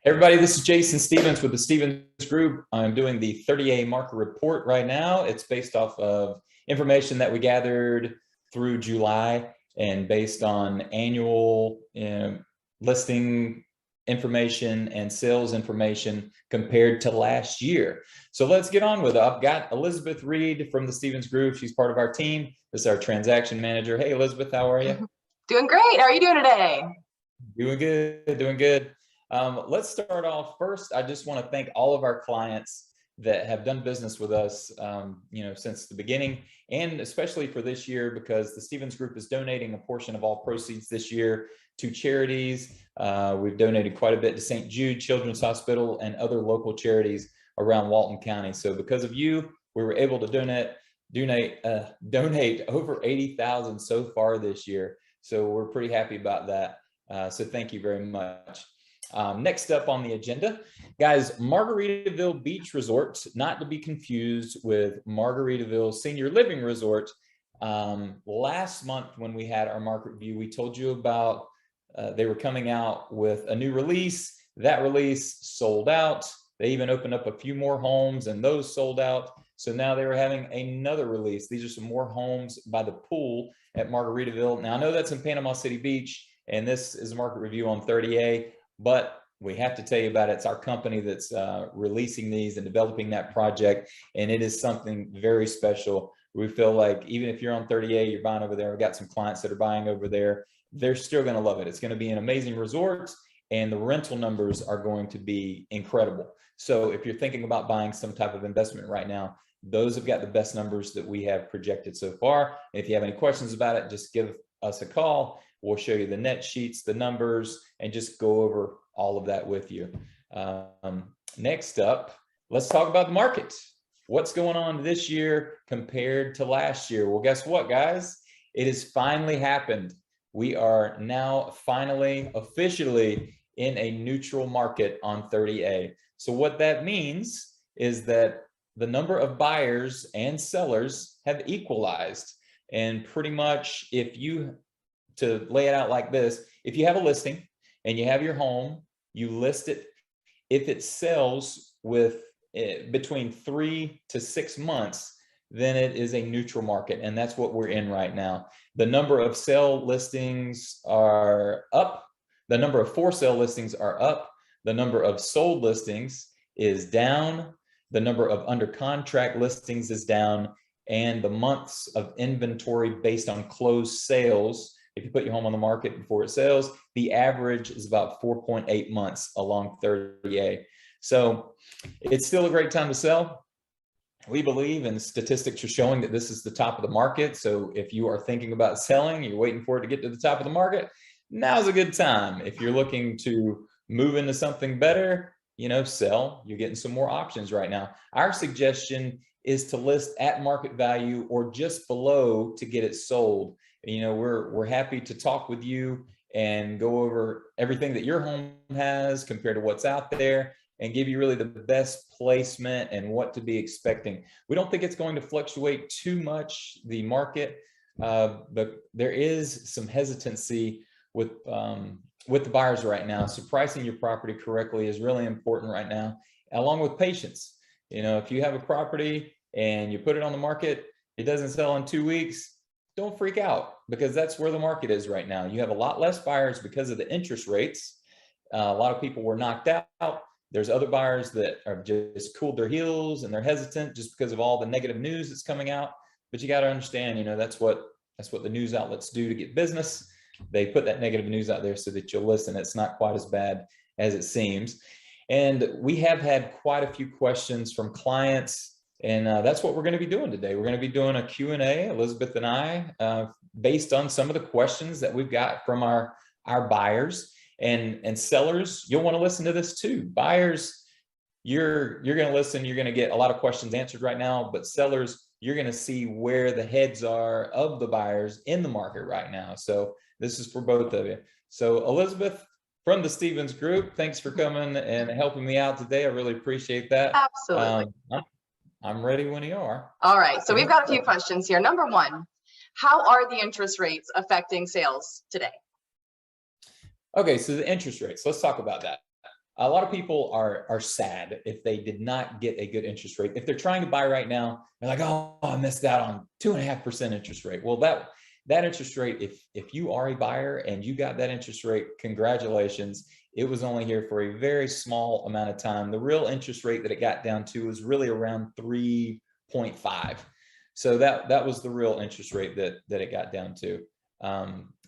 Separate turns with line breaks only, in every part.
Everybody, this is Jason Stevens with the Stevens Group. I'm doing the 30A market report right now. It's based off of information that we gathered through July and based on annual listing information and sales information compared to last year. So let's get on with it. I've got Elizabeth Reed from the Stevens Group. She's part of our team. This is our transaction manager. Hey, Elizabeth, how are you?
Doing great. How are you doing today?
Doing good, doing good. Let's start off first. I just want to thank all of our clients that have done business with us, since the beginning, and especially for this year, because the Stevens Group is donating a portion of all proceeds this year to charities. We've donated quite a bit to St. Jude Children's Hospital and other local charities around Walton County. So because of you, we were able to donate over 80,000 so far this year. So we're pretty happy about that. So thank you very much. Next up on the agenda, guys, Margaritaville Beach Resort, not to be confused with Margaritaville Senior Living Resort. Last month when we had our market review, we told you about they were coming out with a new release. That release sold out. They even opened up a few more homes and those sold out. So now they were having another release. These are some more homes by the pool at Margaritaville. Now I know that's in Panama City Beach, and this is a market review on 30A. But we have to tell you about it. It's our company that's releasing these and developing that project. And it is something very special. We feel like even if you're on 30A, you're buying over there. We've got some clients that are buying over there. They're still going to love it. It's going to be an amazing resort, and the rental numbers are going to be incredible. So if you're thinking about buying some type of investment right now, those have got the best numbers that we have projected so far. And if you have any questions about it, just give us a call. We'll show you the net sheets, the numbers, and just go over all of that with you. Next up, let's talk about the market. What's going on this year compared to last year? Well, guess what, guys? It has finally happened. We are now finally officially in a neutral market on 30A. So what that means is that the number of buyers and sellers have equalized. And pretty much to lay it out like this, if you have a listing and you have your home, you list it. If it sells between 3 to 6 months, then it is a neutral market. And that's what we're in right now. The number of sale listings are up. The number of for sale listings are up. The number of sold listings is down. The number of under contract listings is down. And the months of inventory based on closed sales, if you put your home on the market before it sells, the average is about 4.8 months along 30A. So it's still a great time to sell. We believe, and statistics are showing, that this is the top of the market. So if you are thinking about selling, you're waiting for it to get to the top of the market, now's a good time. If you're looking to move into something better, sell, you're getting some more options right now. Our suggestion is to list at market value or just below to get it sold. We're happy to talk with you and go over everything that your home has compared to what's out there and give you really the best placement and what to be expecting. We don't think it's going to fluctuate too much, the market, but there is some hesitancy with the buyers right now. So pricing your property correctly is really important right now, along with patience. If you have a property and you put it on the market, it doesn't sell in 2 weeks, don't freak out, because that's where the market is right now. You have a lot less buyers because of the interest rates. A lot of people were knocked out. There's other buyers that are just cooled their heels and they're hesitant just because of all the negative news that's coming out. But you got to understand, that's what the news outlets do to get business. They put that negative news out there so that you'll listen. It's not quite as bad as it seems. And we have had quite a few questions from clients. And that's what we're going to be doing today. We're going to be doing a Q&A, Elizabeth and I, based on some of the questions that we've got from our buyers and sellers. You'll want to listen to this too. Buyers, you're going to listen. You're going to get a lot of questions answered right now. But sellers, you're going to see where the heads are of the buyers in the market right now. So this is for both of you. So Elizabeth, from the Stevens Group, thanks for coming and helping me out today. I really appreciate that.
Absolutely.
I'm ready when you are.
All right, so we've got a few questions here. Number one, how are the interest rates affecting sales today?
Okay, so the interest rates, let's talk about that. a lot of people are sad if they did not get a good interest rate. If they're trying to buy right now, they're like, oh, I missed out on 2.5% interest rate. Well, that interest rate, if you are a buyer and you got that interest rate, congratulations. It was only here for a very small amount of time. The real interest rate that it got down to was really around 3.5. So that was the real interest rate that it got down to.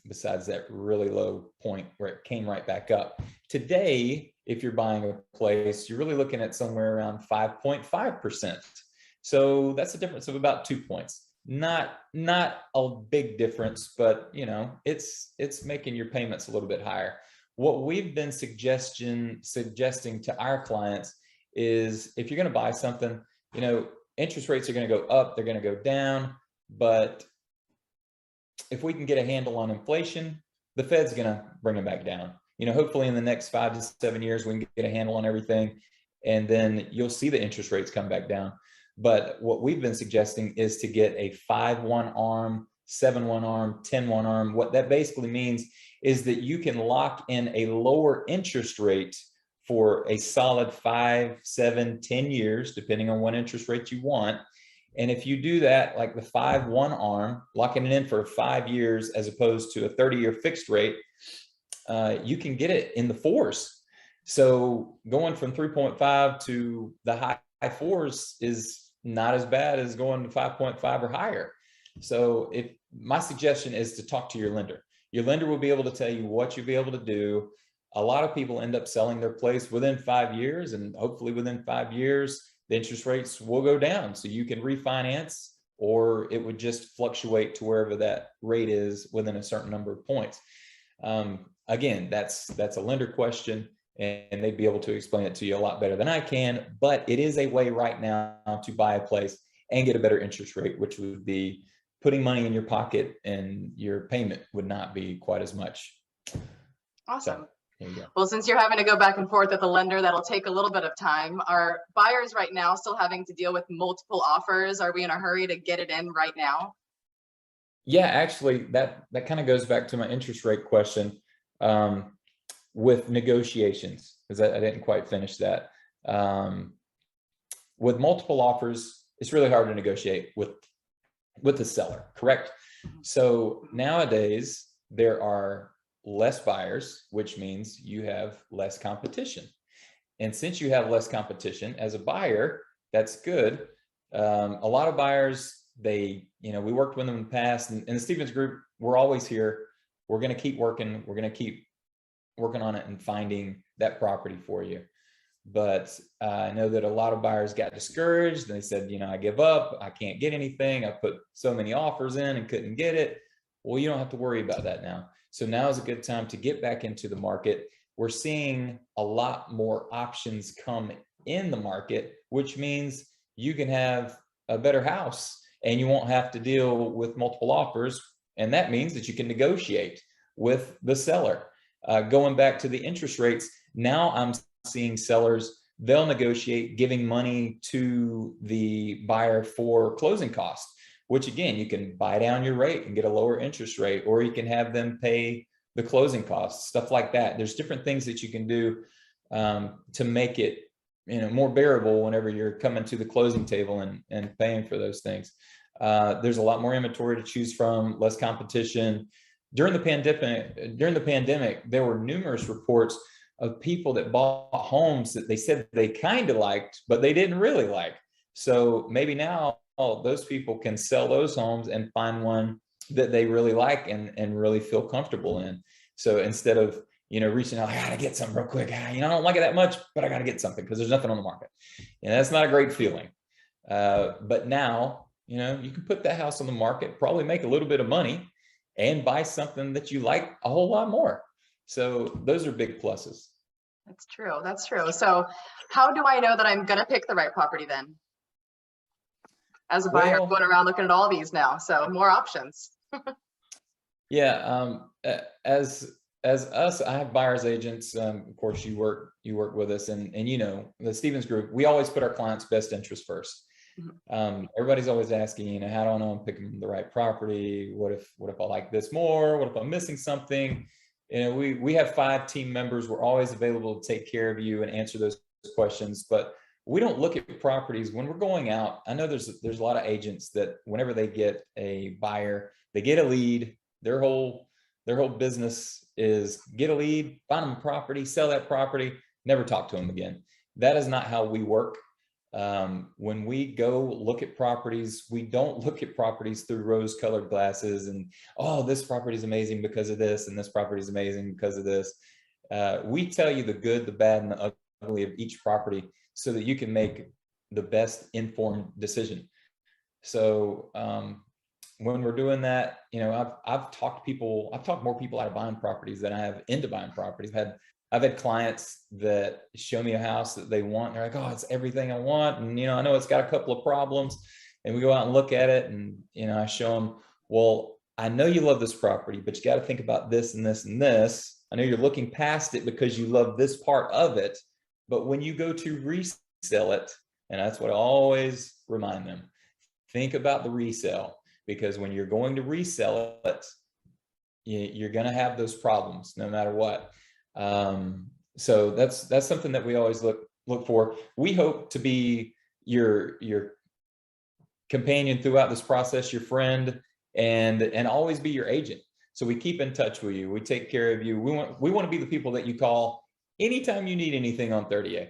Besides that really low point where it came right back up. Today, if you're buying a place, you're really looking at somewhere around 5.5%. So that's a difference of about 2 points. Not a big difference, but it's making your payments a little bit higher. What we've been suggesting to our clients is, if you're going to buy something, interest rates are going to go up, they're going to go down, but if we can get a handle on inflation, the Fed's going to bring them back down. Hopefully in the next 5 to 7 years, we can get a handle on everything, and then you'll see the interest rates come back down. But what we've been suggesting is to get a 5-1 ARM, 7-1 ARM, 10-1 ARM. What that basically means is that you can lock in a lower interest rate for a solid 5, 7, 10 years, depending on what interest rate you want. And if you do that, like the 5-1 ARM, locking it in for 5 years as opposed to a 30-year fixed rate, you can get it in the 4s. So going from 3.5 to the high 4s is not as bad as going to 5.5 or higher. So my suggestion is to talk to your lender. Your lender will be able to tell you what you'll be able to do. A lot of people end up selling their place within 5 years, and hopefully within 5 years, the interest rates will go down. So you can refinance, or it would just fluctuate to wherever that rate is within a certain number of points. Again, that's a lender question, and they'd be able to explain it to you a lot better than I can, but it is a way right now to buy a place and get a better interest rate, which would be putting money in your pocket, and your payment would not be quite as much.
Awesome.
So, there you go.
Well, since you're having to go back and forth with the lender, that'll take a little bit of time. Are buyers right now still having to deal with multiple offers? Are we in a hurry to get it in right now?
Yeah, actually, that kind of goes back to my interest rate question. With negotiations, because I didn't quite finish that. With multiple offers, it's really hard to negotiate with the seller, correct? So nowadays, there are less buyers, which means you have less competition. And since you have less competition as a buyer, that's good. A lot of buyers, we worked with them in the past, and the Stephens Group, we're always here. We're going to keep working. We're going to keep working on it and finding that property for you. But I know that a lot of buyers got discouraged, and they said, I give up. I can't get anything. I put so many offers in and couldn't get it. Well, you don't have to worry about that now. So now is a good time to get back into the market. We're seeing a lot more options come in the market, which means you can have a better house and you won't have to deal with multiple offers. And that means that you can negotiate with the seller. Going back to the interest rates, now I'm seeing sellers, they'll negotiate giving money to the buyer for closing costs, which again, you can buy down your rate and get a lower interest rate, or you can have them pay the closing costs, stuff like that. There's different things that you can do to make it more bearable whenever you're coming to the closing table and paying for those things. There's a lot more inventory to choose from, less competition. During the pandemic, there were numerous reports of people that bought homes that they said they kind of liked, but they didn't really like. So maybe now those people can sell those homes and find one that they really like and really feel comfortable in. So instead of, reaching out, I gotta get something real quick. I don't like it that much, but I gotta get something because there's nothing on the market. And that's not a great feeling. But now, you can put that house on the market, probably make a little bit of money, and buy something that you like a whole lot more. So those are big pluses.
That's true. That's true. So how do I know that I'm going to pick the right property then? As a buyer, I'm going around looking at all these now. So more options.
Yeah. As us, I have buyer's agents. Of course, you work with us, and the Stephens Group, we always put our clients' best interest first. Everybody's always asking, how do I know I'm picking the right property? What if I like this more? What if I'm missing something? You know, we have 5 team members. We're always available to take care of you and answer those questions, but we don't look at properties when we're going out. I know there's a lot of agents that whenever they get a buyer, they get a lead, their whole business is get a lead, find them a property, sell that property, never talk to them again. That is not how we work. When we go look at properties, we don't look at properties through rose-colored glasses and, oh, this property is amazing because of this, and this property is amazing because of this. We tell you the good, the bad, and the ugly of each property so that you can make the best informed decision. So when we're doing that, you know, I've talked more people out of buying properties than I have into buying properties. I've had clients that show me a house that they want. And they're like, oh, it's everything I want. And, you know, I know it's got a couple of problems, and we go out and look at it, and, you know, I show them, well, I know you love this property, but you got to think about this and this and this. I know you're looking past it because you love this part of it, but when you go to resell it, and that's what I always remind them, think about the resale, because when you're going to resell it, you're going to have those problems no matter what. So that's something that we always look for. We hope to be your companion throughout this process, your friend, and always be your agent. So we keep in touch with you. We take care of you. We want to be the people that you call anytime you need anything on 30A,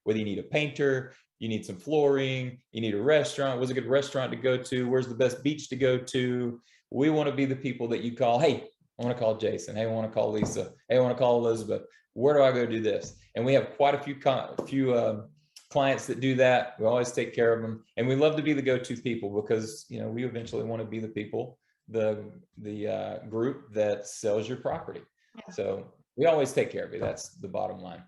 whether you need a painter, you need some flooring, you need a restaurant, where's a good restaurant to go to, where's the best beach to go to. We want to be the people that you call, hey, I want to call Jason. Hey, I want to call Lisa. Hey, I want to call Elizabeth. Where do I go do this? And we have quite a few clients that do that. We always take care of them, and we love to be the go-to people because, you know, we eventually want to be the people, the group that sells your property. Yeah. So we always take care of you. That's the bottom line.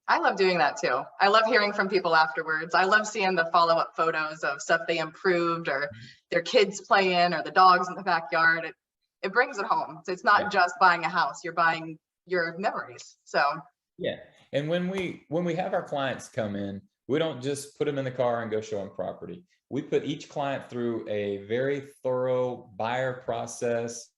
I love doing that too. I love hearing from people afterwards. I love seeing the follow-up photos of stuff they improved, or their kids playing, or the dogs in the backyard. It brings it home. So it's not just buying a house, you're buying your memories. So
yeah. And when we have our clients come in, we don't just put them in the car and go show them property. We put each client through a very thorough buyer process,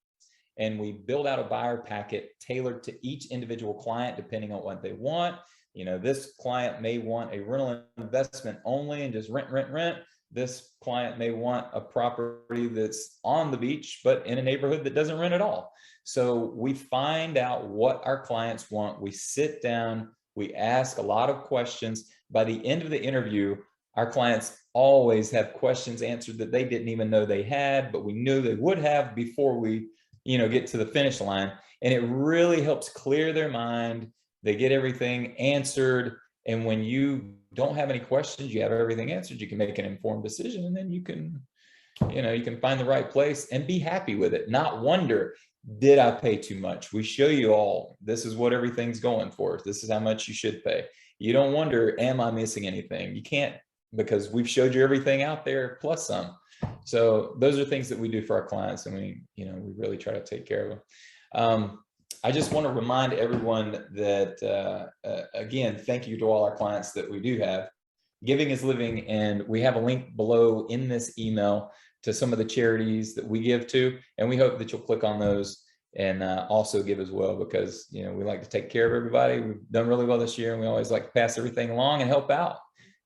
and we build out a buyer packet tailored to each individual client depending on what they want. You know, this client may want a rental investment only and just rent. This client may want a property that's on the beach, but in a neighborhood that doesn't rent at all. So we find out what our clients want. We sit down, we ask a lot of questions. By the end of the interview, our clients always have questions answered that they didn't even know they had, but we knew they would have before we, you know, get to the finish line. And it really helps clear their mind. They get everything answered. And when you don't have any questions, you have everything answered, you can make an informed decision, and then you can, you know, you can find the right place and be happy with it. Not wonder, did I pay too much? We show you all, this is what everything's going for. This is how much you should pay. You don't wonder, am I missing anything? You can't, because we've showed you everything out there plus some. So those are things that we do for our clients, and we really try to take care of them. I just want to remind everyone that, again, thank you to all our clients that we do have. Giving is living, and we have a link below in this email to some of the charities that we give to, and we hope that you'll click on those and also give as well, because, you know, we like to take care of everybody. We've done really well this year, and we always like to pass everything along and help out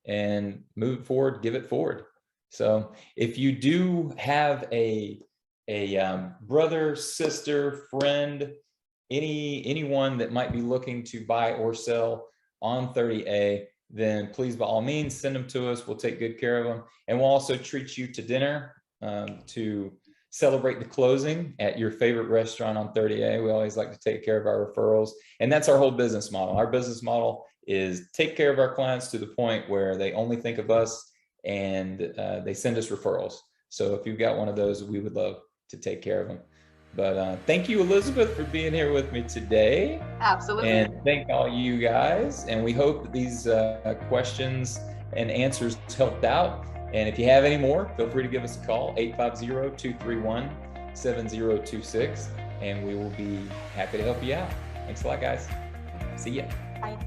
and move it forward, give it forward. So if you do have a brother, sister, friend, anyone that might be looking to buy or sell on 30A, then please, by all means, send them to us. We'll take good care of them. And we'll also treat you to dinner to celebrate the closing at your favorite restaurant on 30A. We always like to take care of our referrals. And that's our whole business model. Our business model is take care of our clients to the point where they only think of us, and they send us referrals. So if you've got one of those, we would love to take care of them. But thank you, Elizabeth, for being here with me today.
Absolutely.
And thank all you guys. And we hope that these questions and answers helped out. And if you have any more, feel free to give us a call, 850-231-7026, and we will be happy to help you out. Thanks a lot, guys. See ya.
Bye.